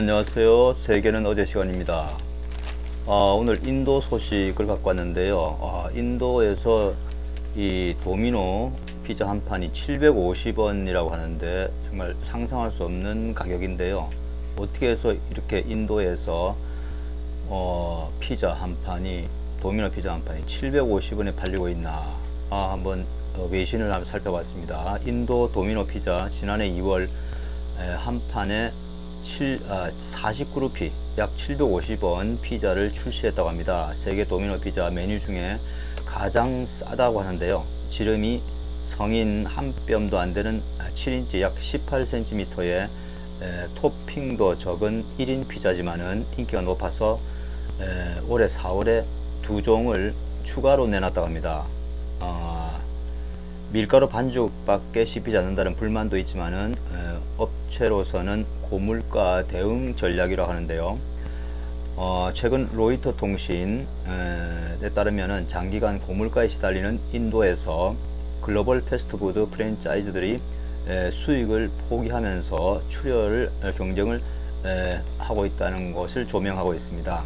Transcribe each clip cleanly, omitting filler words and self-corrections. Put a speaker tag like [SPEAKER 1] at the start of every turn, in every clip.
[SPEAKER 1] 안녕하세요. 세계는 어제 시간입니다. 오늘 인도 소식을 갖고 왔는데요. 인도에서 이 도미노 피자 한 판이 750원이라고 하는데 정말 상상할 수 없는 가격인데요. 어떻게 해서 이렇게 인도에서 피자 한 판이 도미노 피자 한 판이 750원에 팔리고 있나 한번 외신을 한번 살펴봤습니다. 인도 도미노 피자 지난해 2월 한 판에 49루피 약 750원 피자를 출시했다고 합니다. 세계 도미노 피자 메뉴 중에 가장 싸다고 하는데요. 지름이 성인 한 뼘도 안 되는 7인치 약 18cm의 토핑도 적은 1인 피자지만은 인기가 높아서 올해 4월에 2종을 추가로 내놨다고 합니다. 밀가루 반죽밖에 씹히지 않는다는 불만도 있지만은 업체로서는 고물가 대응 전략이라고 하는데요. 최근 로이터 통신에 따르면 장기간 고물가에 시달리는 인도에서 글로벌 패스트푸드 프랜차이즈들이 수익을 포기하면서 출혈 경쟁을 하고 있다는 것을 조명하고 있습니다.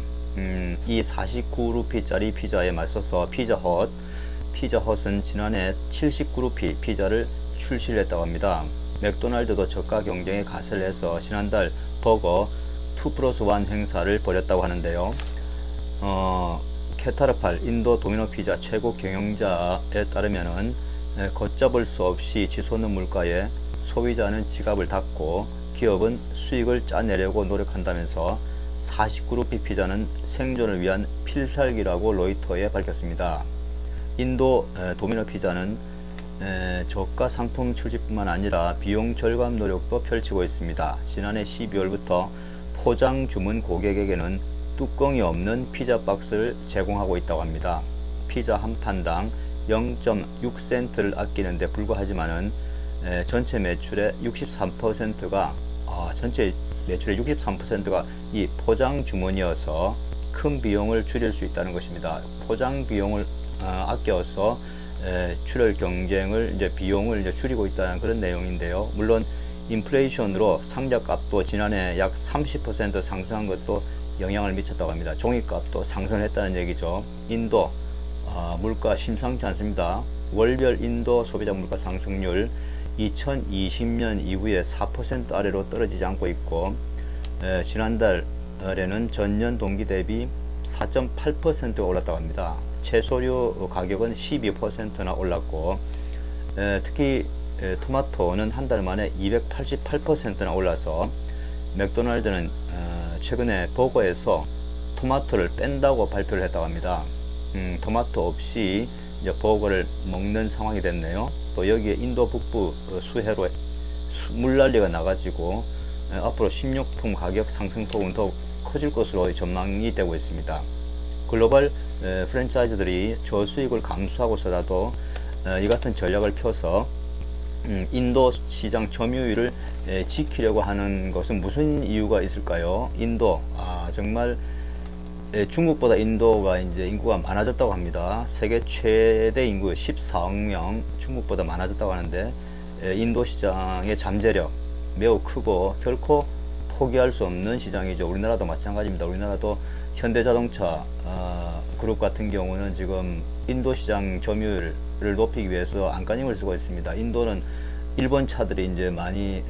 [SPEAKER 1] 이 49루피짜리 피자에 맞서서 피자헛은 지난해 79루피 피자를 출시를 했다고 합니다. 맥도날드도 저가 경쟁에 가세를 해서 지난달 버거 2+1 행사를 벌였다고 하는데요. 케타르팔 인도 도미노 피자 최고 경영자에 따르면은 걷잡을 수 없이 치솟는 물가에 소비자는 지갑을 닫고 기업은 수익을 짜내려고 노력한다면서 49루피 피자는 생존을 위한 필살기라고 로이터에 밝혔습니다. 인도 도미노 피자는 저가 상품 출시뿐만 아니라 비용 절감 노력도 펼치고 있습니다. 지난해 12월부터 포장 주문 고객에게는 뚜껑이 없는 피자 박스를 제공하고 있다고 합니다. 피자 한 판당 0.6센트를 아끼는데 불과하지만은 전체 매출의 63%가 이 포장 주문이어서 큰 비용을 줄일 수 있다는 것입니다. 포장 비용을 아껴서 출혈 경쟁을 비용을 줄이고 있다는 그런 내용인데요. 물론 인플레이션으로 상자값도 지난해 약 30% 상승한 것도 영향을 미쳤다고 합니다. 종이값도 상승했다는 얘기죠. 인도 물가 심상치 않습니다. 월별 인도 소비자 물가 상승률 2020년 이후에 4% 아래로 떨어지지 않고 있고 지난달에는 전년 동기 대비 4.8%가 올랐다고 합니다. 채소류 가격은 12%나 올랐고 특히 토마토는 한 달 만에 288%나 올라서 맥도날드는 최근에 버거에서 토마토를 뺀다고 발표를 했다고 합니다. 토마토 없이 이제 버거를 먹는 상황이 됐네요. 또 여기에 인도 북부 수해로 물난리가 나가지고 앞으로 식료품 가격 상승폭은 더욱 커질 것으로 전망이 되고 있습니다. 글로벌 프랜차이즈들이 저수익을 감수하고서라도 이 같은 전략을 펴서 인도 시장 점유율을 지키려고 하는 것은 무슨 이유가 있을까요? 인도 정말 중국보다 인도가 이제 인구가 많아졌다고 합니다. 세계 최대 인구 14억 명, 중국보다 많아졌다고 하는데 인도 시장의 잠재력 매우 크고 결코 포기할 수 없는 시장이죠. 우리나라도 마찬가지입니다. 우리나라도 현대자동차 그룹 같은 경우는 지금 인도 시장 점유율을 높이기 위해서 안간힘을 쓰고 있습니다. 인도는 일본 차들이 이제 많이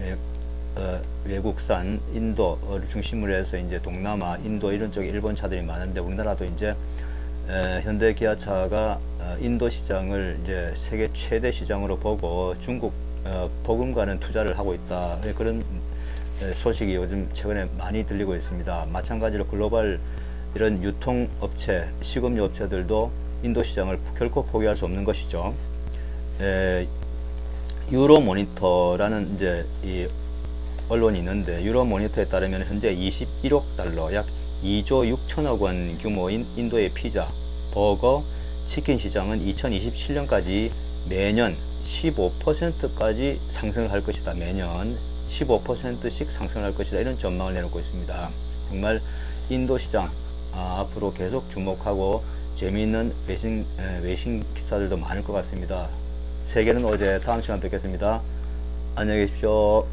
[SPEAKER 1] 외국산 인도를 중심으로 해서 이제 동남아, 인도 이런 쪽에 일본 차들이 많은데 우리나라도 이제 현대 기아차가 인도 시장을 이제 세계 최대 시장으로 보고 중국 버금가는 투자를 하고 있다. 그런 소식이 요즘 최근에 많이 들리고 있습니다. 마찬가지로 글로벌 이런 유통업체, 식음료 업체들도 인도 시장을 결코 포기할 수 없는 것이죠. 유로모니터라는 이제 이 언론이 있는데 유로모니터에 따르면 현재 21억 달러, 약 2조 6천억 원 규모인 인도의 피자, 버거, 치킨 시장은 2027년까지 매년 15%까지 상승을 할 것이다. 매년 15%씩 상승할 것이다. 이런 전망을 내놓고 있습니다. 정말 인도 시장 앞으로 계속 주목하고 재미있는 외신 기사들도 많을 것 같습니다. 세계는 어제 다음 시간 뵙겠습니다. 안녕히 계십시오.